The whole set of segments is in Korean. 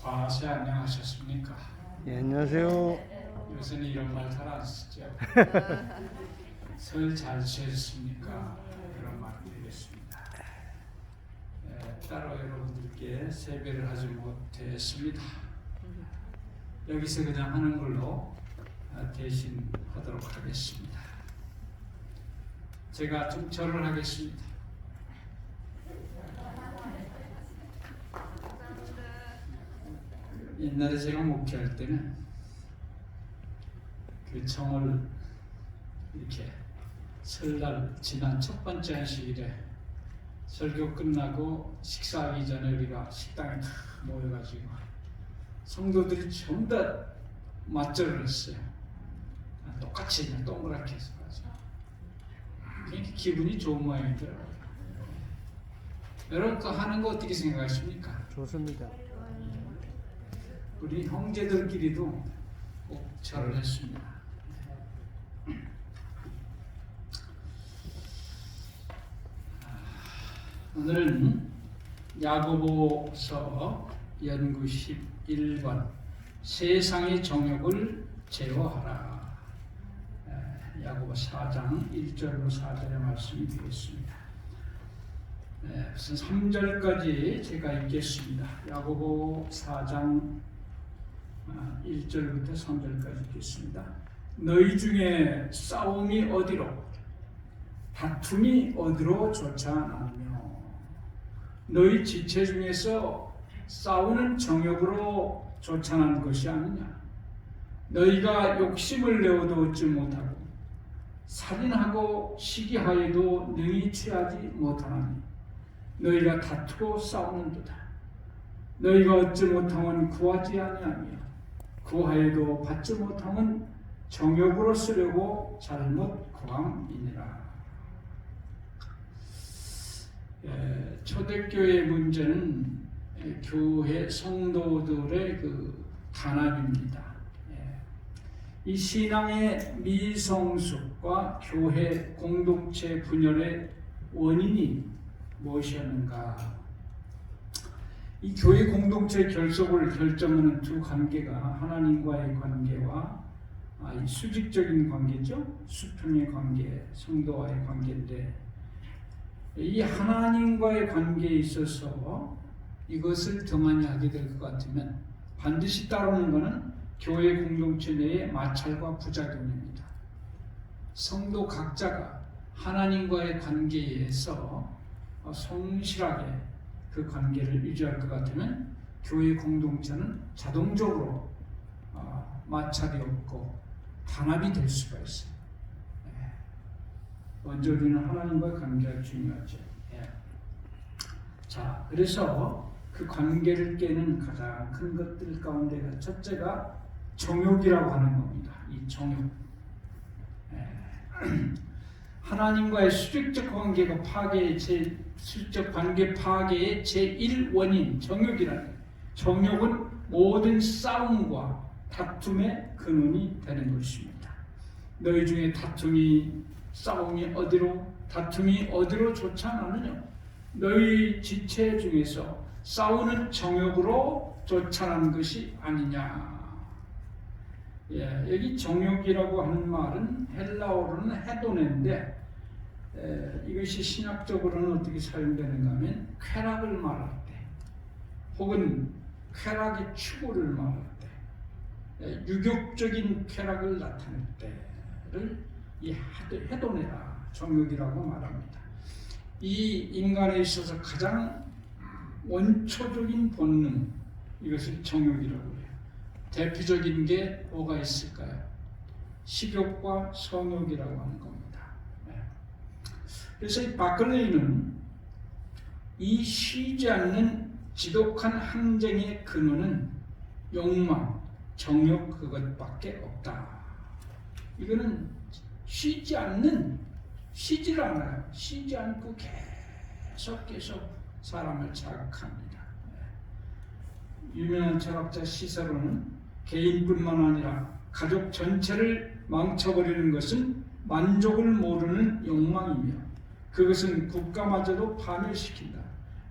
과세 안녕하셨습니까? 예, 안녕하세요. 요새는 이런 말 잘 안 쓰죠. 설 잘 지냈습니까? 이런 말 드리겠습니다. 따로 여러분들께 세배를 하지 못했습니다. 여기서 그냥 하는 걸로 대신 하도록 하겠습니다. 제가 좀 절을 하겠습니다. 옛날에 제가 목회할 때는 그 정을 이렇게 설날 지난 첫 번째 안식일에 설교 끝나고 식사하기 전에 우리가 식당에 다 모여가지고 성도들이 전부 다 맞절을 했어요. 똑같이 그냥 동그랗게 해서 가지고 그러니까 기분이 좋은 모양이더라고요. 여러분 그 하는 거 어떻게 생각하십니까? 좋습니다. 우리 형제들끼리도 꼭 절을 했습니다. 오늘은 야고보서 연구 11번 세상의 정욕을 제어하라. 야고보 4장 1절로 4절의 말씀이 되겠습니다. 우선 3절까지 제가 읽겠습니다. 야고보 4장 1절부터 3절까지 읽겠습니다. 너희 중에 싸움이 어디로 다툼이 어디로 좋지 않으며 너희 지체 중에서 싸우는 정욕으로 좋지 않은 것이 아니냐. 너희가 욕심을 내어도 얻지 못하고 살인하고 시기하여도 능히 취하지 못하나니 너희가 다투고 싸우는도다. 너희가 얻지 못하면 구하지 아니하며 구하여도 받지 못하면 정욕으로 쓰려고 잘못 구함이니라. 초대교회 문제는 교회 성도들의 그 단합입니다. 이 신앙의 미성숙과 교회 공동체 분열의 원인이 무엇이었는가? 이 교회 공동체 결속을 결정하는 두 관계가 하나님과의 관계와 이 수직적인 관계죠. 수평의 관계, 성도와의 관계인데 이 하나님과의 관계에 있어서 이것을 더 많이 하게 될 것 같으면 반드시 따르는 것은 교회 공동체 내의 마찰과 부작용입니다. 성도 각자가 하나님과의 관계에서 성실하게 그 관계를 유지할 것 같으면 교회 공동체는 자동적으로 마찰이 없고 단합이 될 수가 있어요. 먼저 우리는 하나님과의 관계가 중요하죠. 자, 그래서 그 관계를 깨는 가장 큰 것들 가운데가 첫째가 정욕이라고 하는 겁니다. 이 정욕. 하나님과의 수직적 관계가 수직적 관계 파괴의 제1원인 정욕이라는 거예요. 정욕은 모든 싸움과 다툼의 근원이 되는 것입니다. 너희 중에 싸움이 다툼이 어디로 좋지 않느냐? 너희 지체 중에서 싸우는 정욕으로 좋지 않은 것이 아니냐? 여기 정욕이라고 하는 말은 헬라어로는 헤도네인데 이것이 신학적으로는 어떻게 사용되는가 하면 쾌락을 말할 때 혹은 쾌락의 추구를 말할 때 유격적인 쾌락을 나타낼 때를 이 헤도네라 정욕이라고 말합니다. 이 인간에 있어서 가장 원초적인 본능 이것을 정욕이라고 해요. 대표적인 게 뭐가 있을까요? 식욕과 성욕이라고 하는 겁니다. 그래서 이 바클레이는 이 쉬지 않는 지독한 항쟁의 근원은 욕망, 정욕 그것밖에 없다. 이거는 쉬질 않아요. 쉬지 않고 계속 사람을 자극합니다. 유명한 철학자 시세로는 개인뿐만 아니라 가족 전체를 망쳐버리는 것은 만족을 모르는 욕망이며 그것은 국가마저도 파멸시킨다.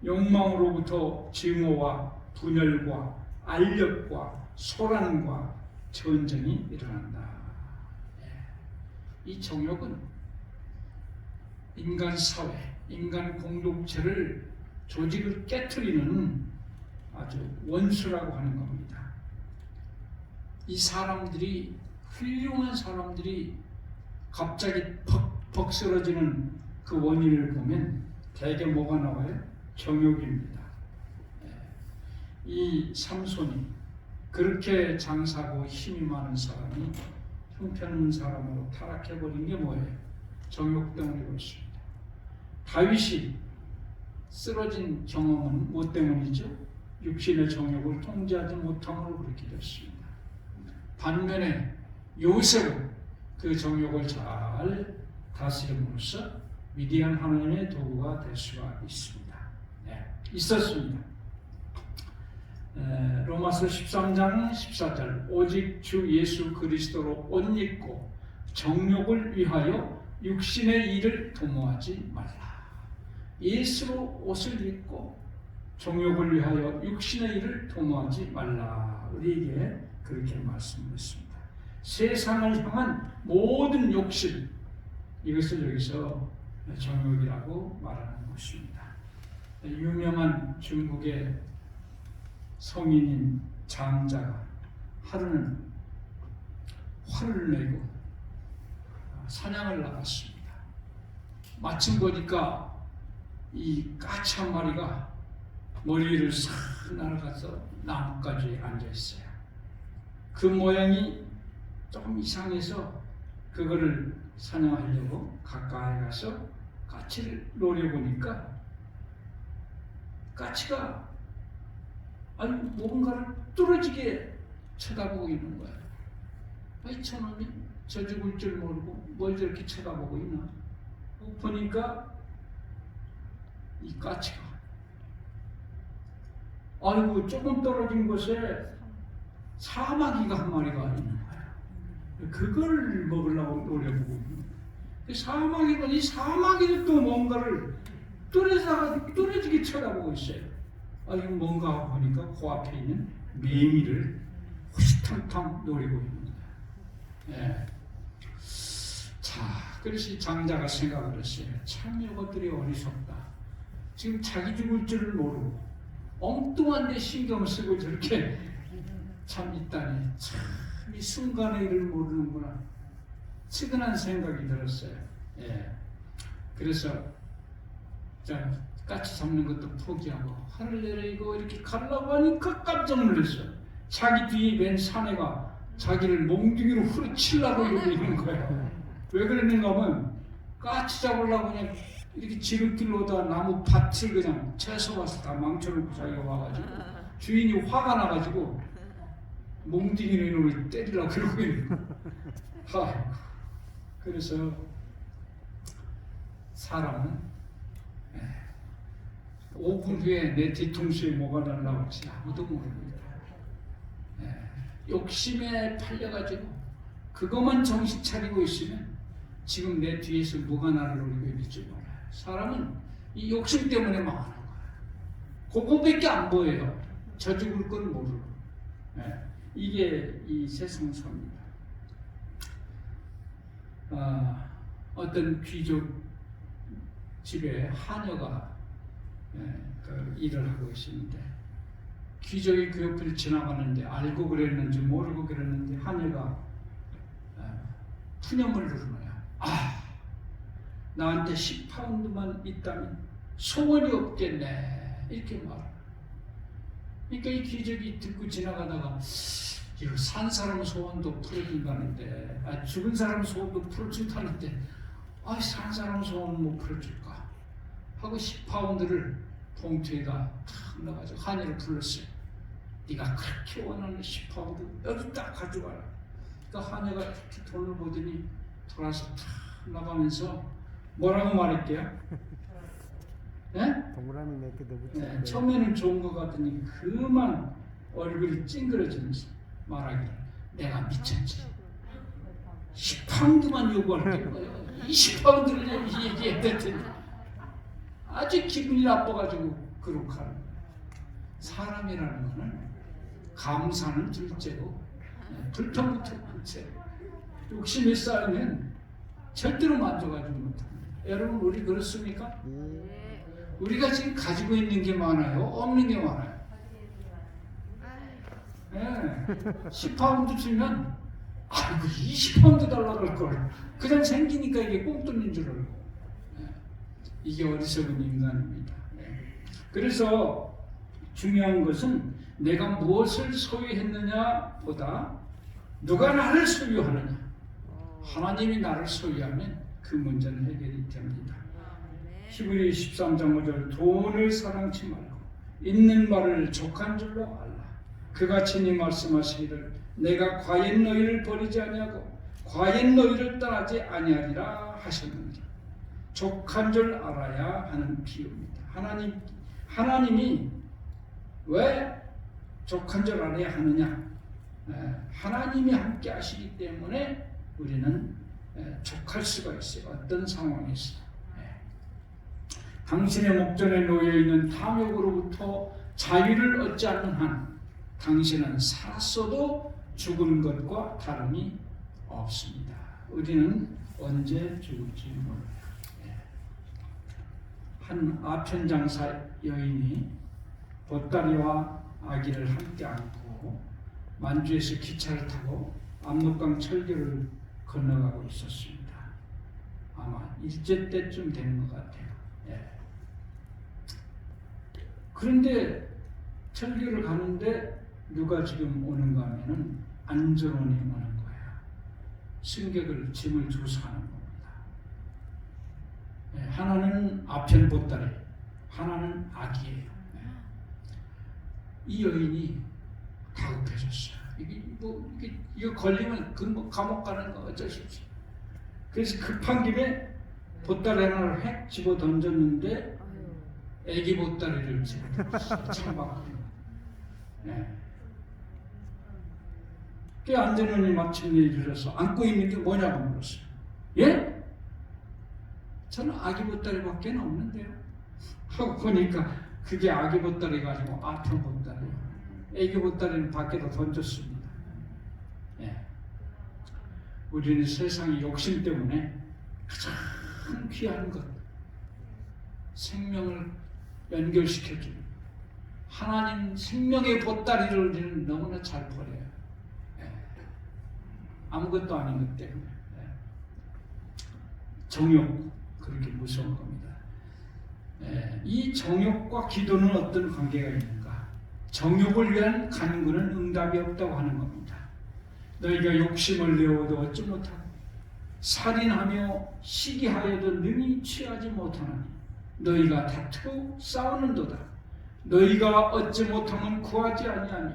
욕망으로부터 증오와 분열과 알력과 소란과 전쟁이 일어난다. 이 정욕은 인간 사회, 인간 공동체를 조직을 깨트리는 아주 원수라고 하는 겁니다. 이 사람들이 훌륭한 사람들이 갑자기 퍽퍽 쓰러지는 그 원인을 보면 대개 뭐가 나와요? 정욕입니다. 이 삼손이 그렇게 장사고 힘이 많은 사람이 형편없는 사람으로 타락해버린 게 뭐예요? 정욕 때문이고 있습니다. 다윗이 쓰러진 경험은 무엇 때문이죠? 육신의 정욕을 통제하지 못함으로 그렇게 됐습니다. 반면에 요셉은 그 정욕을 잘 다스림으로써 위대한 하나님의 도구가 될 수가 있습니다. 있었습니다. 로마서 13장 14절 오직 주 예수 그리스도로 옷 입고 정욕을 위하여 육신의 일을 도모하지 말라. 예수로 옷을 입고 정욕을 위하여 육신의 일을 도모하지 말라. 우리에게 그렇게 말씀했습니다. 세상을 향한 모든 욕심, 이것을 여기서 정욕이라고 말하는 것입니다. 유명한 중국의 성인인 장자가 하루는 화를 내고 사냥을 나갔습니다. 마침 보니까 이 까치 한 마리가 머리 위를 싹 날아가서 나뭇가지에 앉아 있어요. 그 모양이 조금 이상해서 그거를 사냥하려고 가까이 가서 까치를 노려보니까 까치가 아니 뭔가를 뚫어지게 쳐다보고 있는 거예요. 아이 저놈이 저 죽을 줄 모르고 뭘 저렇게 쳐다보고 있나. 보니까 이 까치가 아이고 조금 떨어진 곳에 사마귀가 한 마리가 있는 거예요. 그걸 먹으려고 노려보고 있는 거예요. 이 사마귀도 또 뭔가를 뚫어지게 쳐다보고 있어요. 이거 뭔가 보니까 그 앞에 있는 매미를 호시탐탐 노리고 있는 거예요. 자, 그래서 이 장자가 생각을 했어요. 참 이것들이 어리석다. 지금 자기 죽을 줄을 모르고 엉뚱한 데 신경 쓰고 저렇게 참 있다니 참 이 순간의 일을 모르는구나. 측은한 생각이 들었어요. 그래서 자 까치 잡는 것도 포기하고 화를 내리고 이렇게 가려고 하니까 깜짝 놀랐어요. 자기 뒤에 웬 사내가 자기를 몽둥이로 후려치려고 있는 거예요. 왜 그랬는가 하면 까치 잡으려고 그냥 이렇게 지름길로다 나무 밭을 그냥 채서 와서 다 망쳐놓고 자기가 와가지고 주인이 화가 나가지고 몽둥이로 이놈을 때리려고 그러고 있는 거예요. 그래서 사람은 5분 후에 내 뒤통수에 뭐가 날라올지 아무도 모릅니다. 욕심에 팔려가지고 그것만 정신 차리고 있으면 지금 내 뒤에서 뭐가 나를 노리고 있는지 몰라요. 사람은 이 욕심 때문에 망하는 거예요. 그거밖에 안 보여요. 저 죽을 건 모르고. 이게 이 세상사입니다. 어떤 귀족 집에 하녀가 그 일을 하고 있었는데 귀족이 그 옆을 지나가는데 알고 그랬는지 모르고 그랬는데 하녀가 푸념을 누르는 거야. 나한테 10파운드만 있다면 소원이 없겠네 이렇게 말해. 그러니까 이 귀족이 듣고 지나가다가 이거 산 사람 소원도 풀어준다는데 죽은 사람 소원도 풀어준다는데 산 사람 소원은 못 풀어줄까 하고 10파운드를 봉투에다 탁 넣어가지고 하녀를 불렀어요. 네가 그렇게 원하는 10파운드 여기 딱 가져가라. 그러니까 하녀가 이렇게 돈을 보더니 돌아서 탁 나가면서 뭐라고 말할게요? 동그라미 몇 개 더 붙여. 처음에는 좋은 것 같더니 그만 얼굴이 찡그러지면서 말하기를 내가 미쳤지. 10파운드만 요구할 거예요. 20파운드를 얘기했더니 아주 기분이 나빠가지고 그렇게 하는 거예요. 사람이라는 거는 감사는 둘째고 불평부터 둘째. 욕심이 쌓이면 절대로 만족하지 못합니다. 여러분 우리 그렇습니까? 우리가 지금 가지고 있는 게 많아요? 없는 게 많아요? 네. 10파운드 주면 아이고 20파운드 달라고 할 걸. 그냥 생기니까 이게 꽁 뚫는 줄 알고. 네. 이게 어리석은 인간입니다. 네. 그래서 중요한 것은 내가 무엇을 소유했느냐 보다 누가 나를 소유하느냐. 하나님이 나를 소유하면 그 문제는 해결이 됩니다. 히브리 13장 5절 돈을 사랑치 말고 있는 바를 족한 줄로 알라. 그가 친히 말씀하시기를 내가 과연 너희를 버리지 아니하고 과연 너희를 떠나지 아니하리라 하셨느니라. 족한 줄 알아야 하는 비유입니다. 하나님이 왜 족한 줄 알아야 하느냐? 하나님이 함께 하시기 때문에 우리는 족할 수가 있어요. 어떤 상황에서. 당신의 목전에 놓여있는 탐욕으로부터 자유를 얻지 않는 한 당신은 살았어도 죽은 것과 다름이 없습니다. 우리는 언제 죽을지 몰라요. 한 아편장사 여인이 보따리와 아기를 함께 안고 만주에서 기차를 타고 압록강 철교를 건너가고 있었습니다. 아마 일제 때쯤 되는 것 같아요. 그런데 철교를 가는데 누가 지금 오는가 하면은 안전원이 오는 거예요. 승객을 짐을 주고 사는 겁니다. 하나는 아편 보따리, 하나는 아기예요. 이 여인이 다급해졌어요. 이거 걸리면 감옥 가는 거 어쩔 수 없어요. 그래서 급한 김에 보따리 하나를 획 집어 던졌는데 애기 보따리를 집어 던졌어요. 창밖으로. 그 안전원이 마침내 이르러서 안고 있는 게 뭐냐고 물었어요. 예? 저는 아기 보따리밖에 없는데요. 하고 보니까 그게 아기 보따리가 아니고 아편 보따리예요. 애기 보따리는 밖에다 던졌습니다. 우리는 세상의 욕심 때문에 가장 귀한 것, 생명을 연결시켜주는 하나님 생명의 보따리를 우리는 너무나 잘 버려요. 아무것도 아닌 것 때문에. 정욕, 그렇게 무서운 겁니다. 이 정욕과 기도는 어떤 관계가 있는가? 정욕을 위한 간구는 응답이 없다고 하는 겁니다. 너희가 욕심을 내어도 얻지 못하고 살인하며 시기하여도 능히 취하지 못하나니 너희가 다투고 싸우는도다. 너희가 얻지 못하면 구하지 아니하며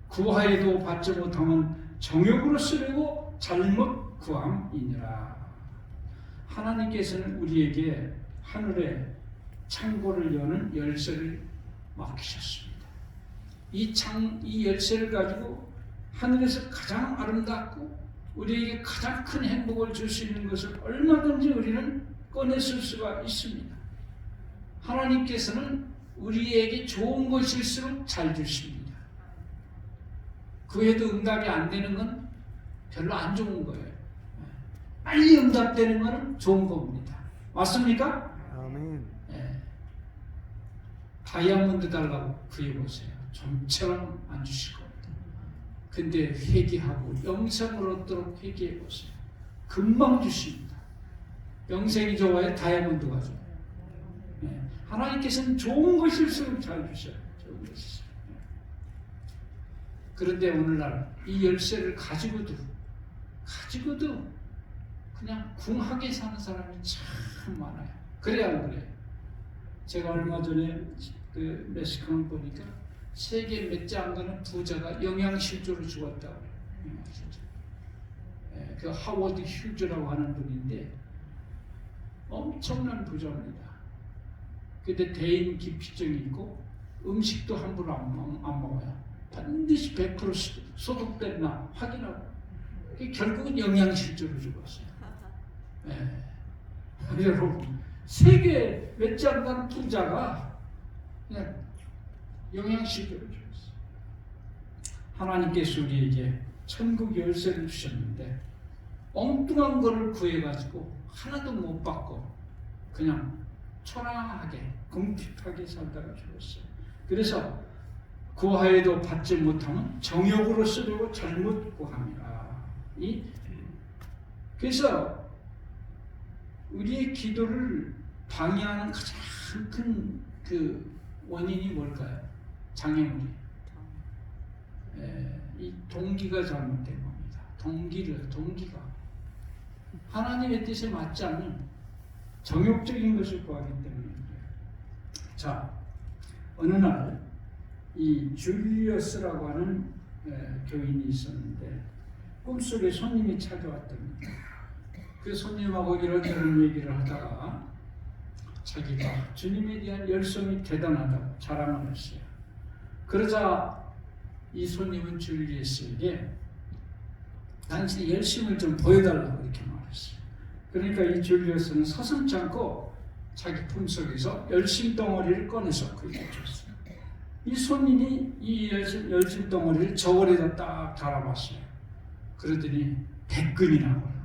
구하여도 받지 못하면 정욕으로 쓰려고 잘못 구함이니라. 하나님께서는 우리에게 하늘에 창고를 여는 열쇠를 맡기셨습니다. 이 열쇠를 가지고 하늘에서 가장 아름답고 우리에게 가장 큰 행복을 줄 수 있는 것을 얼마든지 우리는 꺼내쓸 수가 있습니다. 하나님께서는 우리에게 좋은 것일수록 잘 주십니다. 구해도 응답이 안 되는 건 별로 안 좋은 거예요. 빨리 응답되는 것은 좋은 겁니다. 맞습니까? 아멘. 다이아몬드 달라고 구해보세요. 좀처럼 안 주실 겁니다. 근데 회개하고 영생을 얻도록 회개해보세요. 금방 주십니다. 영생이 좋아요? 다이아몬드가 좋아요? 하나님께서는 좋은 것일수록 잘 주셔요. 좋은 것일수록. 그런데 오늘날 이 열쇠를 가지고도 그냥 궁하게 사는 사람이 참 많아요. 그래야 안 그래요? 제가 얼마 전에 그 멕시코를 보니까 세계 몇 째 안 가는 부자가 영양실조로 죽었다고 그래요. 그 하워드 휴즈라고 하는 분인데 엄청난 부자입니다. 근데 대인 기피증이 있고 음식도 함부로 안 먹어요. 반드시 100% 소독됐나 확인하고 결국은 영양실조로 죽었어요. 여러분 세계 몇 째 안 가는 부자가 그냥 영양실조로 죽었어요. 하나님께서 우리에게 천국 열쇠를 주셨는데 엉뚱한 거를 구해가지고 하나도 못 받고 그냥 초라하게 궁핍하게 살다가 죽었어요. 그래서 구하여도 받지 못하면 정욕으로 쓰려고 잘못 구합니다. 그래서 우리의 기도를 방해하는 가장 큰 그 원인이 뭘까요? 장애물이. 이 동기가 잘못된 겁니다. 동기가 하나님의 뜻에 맞지 않는 정욕적인 것을 구하기 때문에 그래요. 자, 어느 날 이 줄리어스라고 하는 교인이 있었는데 꿈속에 손님이 찾아왔답니다. 그 손님하고 이런저런 얘기를 하다가 자기가 주님에 대한 열성이 대단하다고 자랑을 했어요. 그러자 이 손님은 줄리어스에게 당신의 열심을 좀 보여달라고 이렇게 말했어요. 그러니까 이 줄리어스는 서슴지 않고 자기 품속에서 열심 덩어리를 꺼내서 그에게 줬어요. 이 손님이 이 열심 덩어리를 저고리에다 딱 달아봤어요. 그러더니 100근이라고 해요.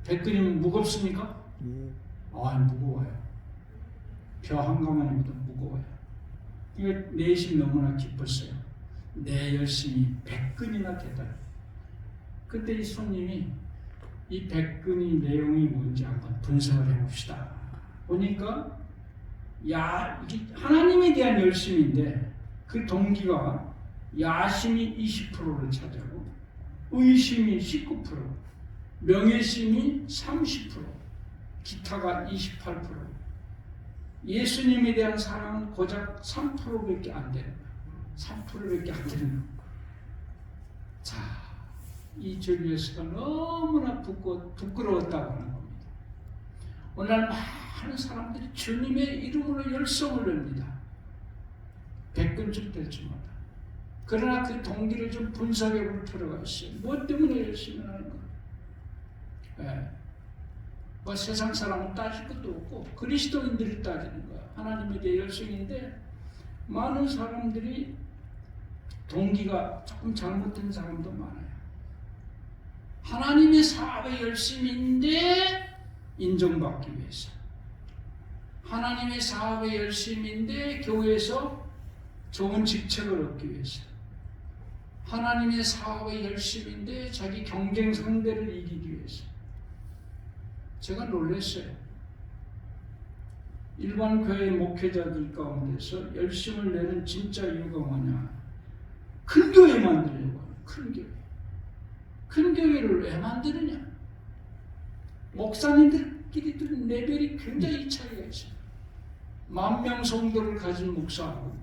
100근이면 무겁습니까? 무거워요. 벼 한 가마니보다 무거워요. 이거 내심 너무나 기뻤어요. 내 열심이 100근이나 되다. 그때 이 손님이 이 100근의 내용이 뭔지 한번 분석을 해봅시다. 보니까 이게 하나님에 대한 열심인데 그 동기가 야심이 20%를 차지하고 의심이 19%, 명예심이 30%, 기타가 28%, 예수님에 대한 사랑은 고작 3%밖에 안 되는 거예요. 3%밖에 안 되는 거예요. 자, 이 줄리어스가 너무나 부끄러웠다고 하는 겁니다. 오늘 많은 사람들이 주님의 이름으로 열성을 냅니다. 100근쯤 될 줄마다. 그러나 그 동기를 좀 분석해 볼 필요가 있어요. 무엇 때문에 열심히 하는 거예요? 뭐 세상 사람은 따질 것도 없고 그리스도인들이 따지는 거야. 하나님에 대해 열성인데 많은 사람들이 동기가 조금 잘못된 사람도 많아요. 하나님의 사업에 열심인데 인정받기 위해서, 하나님의 사업에 열심인데 교회에서 좋은 직책을 얻기 위해서, 하나님의 사업에 열심인데 자기 경쟁 상대를 이기기 위해서. 제가 놀랐어요. 일반 교회 목회자들 가운데서 열심을 내는 진짜 이유가 뭐냐? 큰 교회 만들려고 하는 큰 교회. 큰 교회를 왜 만드느냐? 목사님들끼리도 레벨이 굉장히 차이가 있어요. 10,000명 성도를 가진 목사하고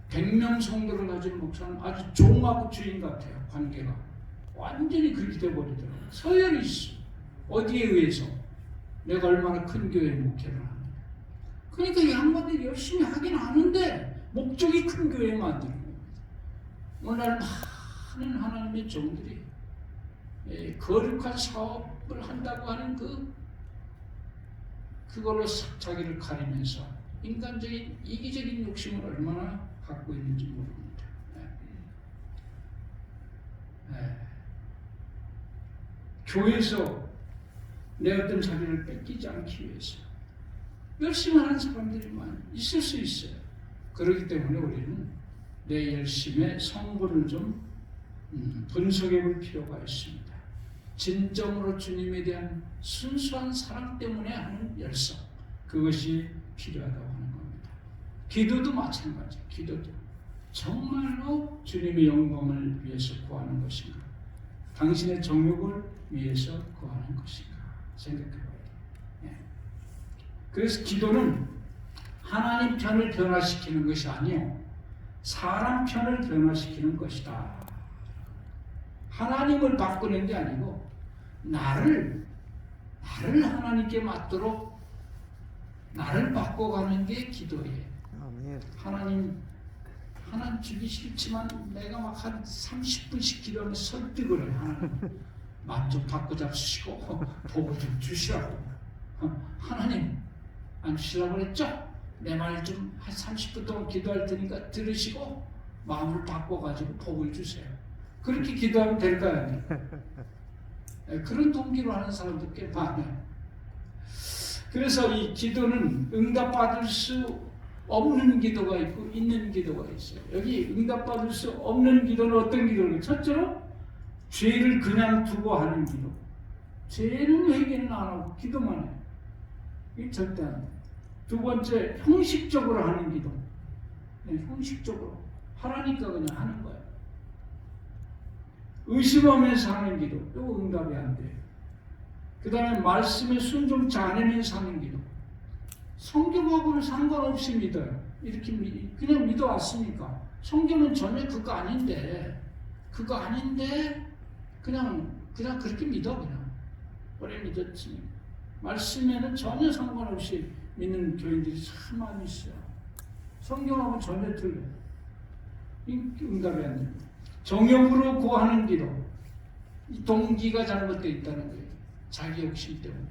100명 성도를 가진 목사는 아주 종하고 주인 같아요. 관계가 완전히 그렇게 돼버리더라고요. 서열이 있어. 어디에 의해서? 내가 얼마나 큰 교회 목회를 하느냐. 그러니까 이 양반들이 열심히 하긴 하는데 목적이 큰 교회 만드는 겁니다. 오늘날 많은 하나님의 종들이 거룩한 사업을 한다고 하는 그걸로 자기를 가리면서 인간적인 이기적인 욕심을 얼마나 갖고 있는지 모릅니다. 교회에서 내 어떤 자리를 뺏기지 않기 위해서 열심히 하는 사람들이 있을 수 있어요. 그렇기 때문에 우리는 내 열심의 성분을 좀 분석해 볼 필요가 있습니다. 진정으로 주님에 대한 순수한 사랑 때문에 하는 열성, 그것이 필요하다고 하는 겁니다. 기도도 마찬가지. 기도도 정말로 주님의 영광을 위해서 구하는 것인가, 당신의 정욕을 위해서 구하는 것인가 생각해 봐야 돼요. 그래서 기도는 하나님 편을 변화시키는 것이 아니요, 사람 편을 변화시키는 것이다. 하나님을 바꾸는 게 아니고 나를 하나님께 맞도록 나를 바꿔가는 게 기도예요. 하나님 주기 싫지만 내가 막 한 30분씩 기도하면 설득을 해. 하나님 맛 좀 바꿔 잡수시고 복을 좀 주시라고. 하나님 안 주시라고 그랬죠? 내 말 좀 한 30분 동안 기도할 테니까 들으시고 마음을 바꿔가지고 복을 주세요. 그렇게 기도하면 될까요? 그런 동기로 하는 사람도 꽤 많아요. 그래서 이 기도는 응답받을 수 없는 기도가 있고 있는 기도가 있어요. 여기 응답받을 수 없는 기도는 어떤 기도를? 첫째로 죄를 그냥 두고 하는 기도. 죄는 회개는 안 하고 기도만 해요. 이게 절대 안 돼요. 두 번째, 형식적으로 하는 기도. 네, 형식적으로 하라니까 그냥 하는 거예요. 의심하면서 하는 기도. 이거 응답이 안 돼요. 그 다음에 말씀에 순종치 않으면서 하는 기도. 성경하고는 상관없이 믿어요. 이렇게 그냥 믿어왔으니까. 성경은 전혀 그거 아닌데 그냥 그렇게 믿어 그냥. 오래 믿었지. 말씀에는 전혀 상관없이 믿는 교인들이 참 많이 있어요. 성경하고 전혀 틀려요. 응답이 안 됩니다. 정욕으로 구하는 기도. 이 동기가 잘못되어 있다는 거예요. 자기 욕심 때문에.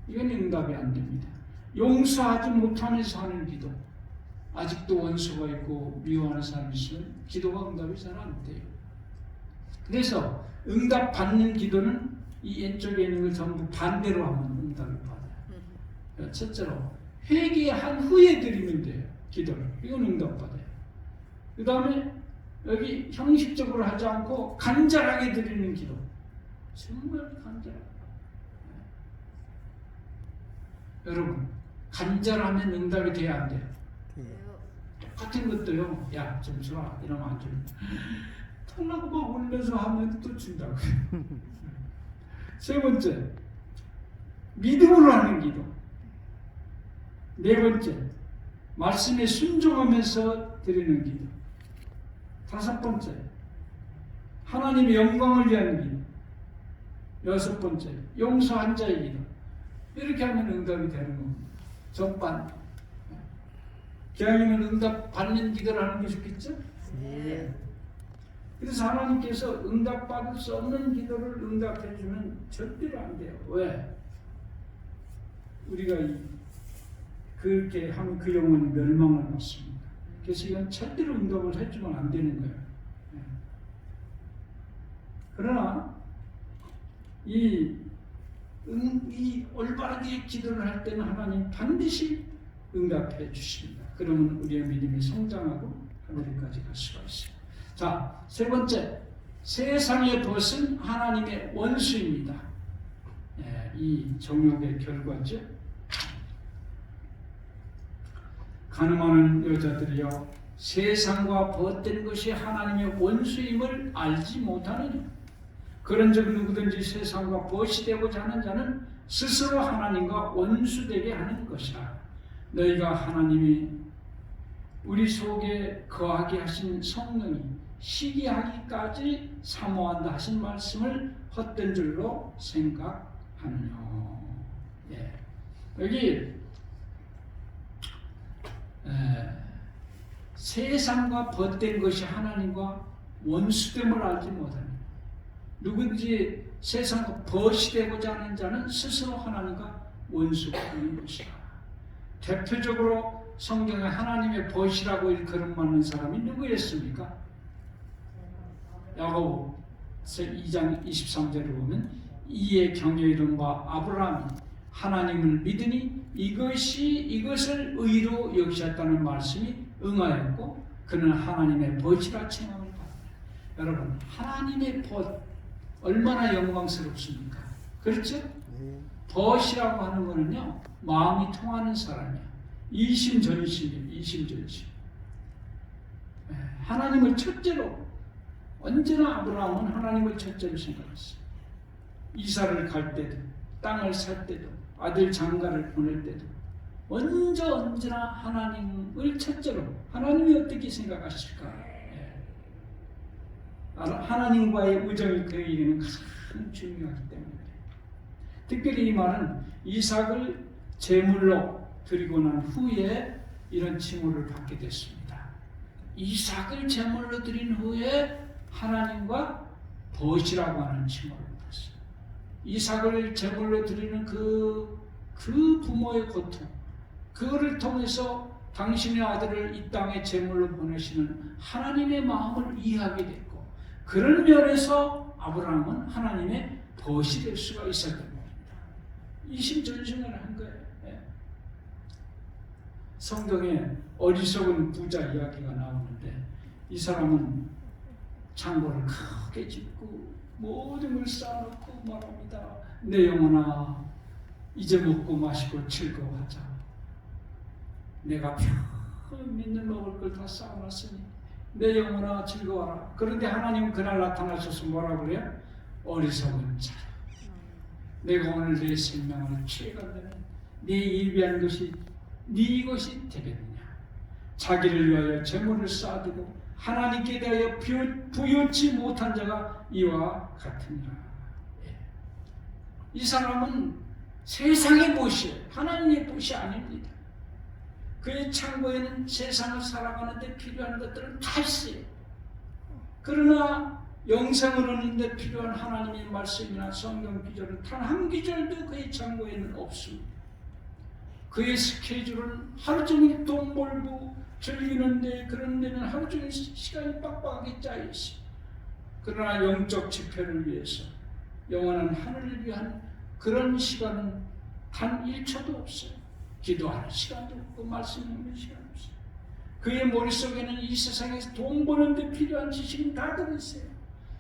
이건 응답이 안 됩니다. 용서하지 못하면서 하는 기도. 아직도 원수가 있고 미워하는 사람이 있으면 기도가 응답이 잘 안 돼요. 그래서 응답 받는 기도는 이 왼쪽에 있는 걸 전부 반대로 하면 응답을 받아요. 첫째로 회개한 후에 드리면 돼요. 기도를. 이건 응답 받아요. 그 다음에 여기 형식적으로 하지 않고 간절하게 드리는 기도. 정말 간절하게. 여러분, 간절하면 응답이 돼야 안 돼요? 똑같은 것도요. 야, 좀 줘라. 이러면 안 줘요. 털나고 막 울면서 하면 또 준다고. 세 번째, 믿음으로 하는 기도. 네 번째, 말씀에 순종하면서 드리는 기도. 다섯 번째, 하나님의 영광을 위한 기도. 여섯 번째, 용서한 자의 기도. 이렇게 하면 응답이 되는 겁니다. 전반. 기왕이면 응답 받는 기도를 하는 게 좋겠죠? 네. 그래서 하나님께서 응답받을 수 없는 기도를 응답해주면 절대로 안 돼요. 왜? 우리가 그렇게 하면 그 영혼이 멸망을 받습니다. 그래서 이건 절대로 응답을 해주면 안 되는 거예요. 그러나 이 올바르게 기도를 할 때는 하나님 반드시 응답해 주십니다. 그러면 우리의 믿음이 성장하고 하늘까지 갈 수가 있습니다. 자, 세 번째, 세상의 벗은 하나님의 원수입니다. 이 정욕의 결과죠. 가늠하는 여자들이여 세상과 벗된 것이 하나님의 원수임을 알지 못하느냐. 그런즉 누구든지 세상과 벗이 되고자 하는 자는 스스로 하나님과 원수되게 하는 것이라. 너희가 하나님이 우리 속에 거하게 하신 성령이 시기하기까지 사모한다 하신 말씀을 헛된 줄로 생각하느냐. 예. 여기 세상과 벗된 것이 하나님과 원수됨을 알지 못하는. 누구든지 세상과 벗이 되고자 하는 자는 스스로 하나님과 원수가 되는 것이다. 대표적으로 성경에 하나님의 벗이라고 일컬음하는 사람이 누구였습니까? 야고보 2장 23절을 보면 이에 경외하던 바 아브라함이 하나님을 믿으니 이것을 의로 여기셨다는 말씀이 응하였고 그는 하나님의 벗이라 칭함을 받았다. 여러분, 하나님의 벗 얼마나 영광스럽습니까? 그렇죠? 벗이라고 하는 거는요, 마음이 통하는 사람이야. 이심전심이에요. 이심전심. 하나님을 첫째로, 언제나 아브라함은 하나님을 첫째로 생각했어요. 이사를 갈 때도, 땅을 살 때도, 아들 장가를 보낼 때도 언제나 하나님을 첫째로. 하나님이 어떻게 생각하실까? 하나님과의 우정이 그에게는 가장 중요하기 때문에. 특별히 이 말은 이삭을 제물로 드리고 난 후에 이런 칭호를 받게 됐습니다. 이삭을 제물로 드린 후에 하나님과 벗이라고 하는 칭호를 받았어요. 이삭을 제물로 드리는 그 부모의 고통, 그거를 통해서 당신의 아들을 이 땅에 제물로 보내시는 하나님의 마음을 이해하게 됐고, 그런 면에서 아브라함은 하나님의 벗이 될 수가 있었던 겁니다. 이심전심을 한 거예요. 예. 성경에 어리석은 부자 이야기가 나오는데 이 사람은 창고를 크게 짓고 모든 걸 쌓아놓고 말합니다. 내 영혼아 이제 먹고 마시고 즐거워하자. 내가 믿는 먹을 걸 다 쌓아놨으니 내 영혼아 즐거워라. 그런데 하나님은 그날 나타나셔서 뭐라고 그래요? 어리석은 자라. 내가 오늘 내 생명을 취해간다면 네 예비한 것이 네 것이 되겠느냐. 자기를 위하여 재물을 쌓아두고 하나님께 대하여 부여치 못한 자가 이와 같으니라. 이 사람은 세상의 못이에요. 하나님의 못이 아닙니다. 그의 창고에는 세상을 살아가는데 필요한 것들은 다 있어요. 그러나 영생을 얻는데 필요한 하나님의 말씀이나 성경 기절은 단 한 기절도 그의 창고에는 없습니다. 그의 스케줄은 하루 종일 돈 벌고 즐기는데 그런 데는 하루 종일 시간이 빡빡하게 짜여있어요. 그러나 영적 지표를 위해서 영원한 하늘을 위한 그런 시간은 단 1초도 없어요. 기도하는 시간도 없고 말씀 읽는 시간도 없어요. 그의 머릿속에는 이 세상에서 돈 버는 데 필요한 지식은 다 들어있어요.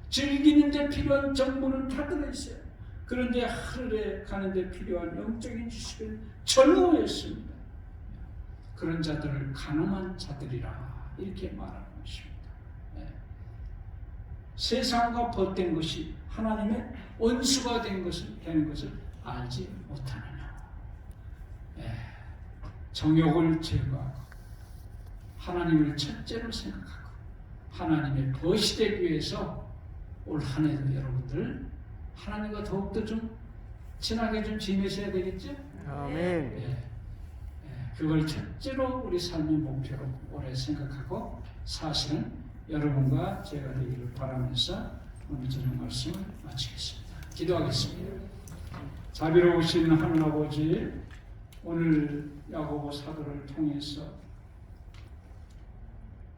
즐기는 데 필요한 정보는 다 들어있어요. 그런데 하늘에 가는 데 필요한 영적인 지식은 전무했습니다. 그런 자들을 가늠한 자들이라 이렇게 말하는 것입니다. 네. 세상과 벗된 것이 하나님의 원수가 되는 것을 알지 못하느냐. 네. 정욕을 제거하고 하나님을 첫째로 생각하고 하나님의 벗이 되기 위해서 올 한 해도 여러분들 하나님과 더욱더 좀 친하게 좀 지내셔야 되겠죠? 아멘. 네. 그걸 첫째로 우리 삶의 목표로 오래 생각하고 사실은 여러분과 제가 되기를 바라면서 오늘 저녁 말씀을 마치겠습니다. 기도하겠습니다. 자비로우신 하늘 아버지, 오늘 야고보 사도를 통해서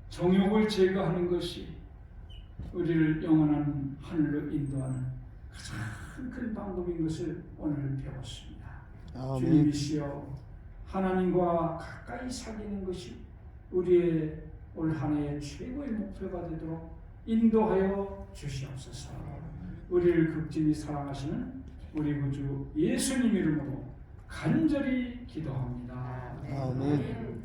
정욕을 제거하는 것이 우리를 영원한 하늘로 인도하는 가장 큰 방법인 것을 오늘 배웠습니다. 아멘. 주님이시여, 하나님과 가까이 사귀는 것이 우리의 올 한 해의 최고의 목표가 되도록 인도하여 주시옵소서. 우리를 극진히 사랑하시는 우리 구주 예수님 이름으로 간절히 기도합니다. 아멘.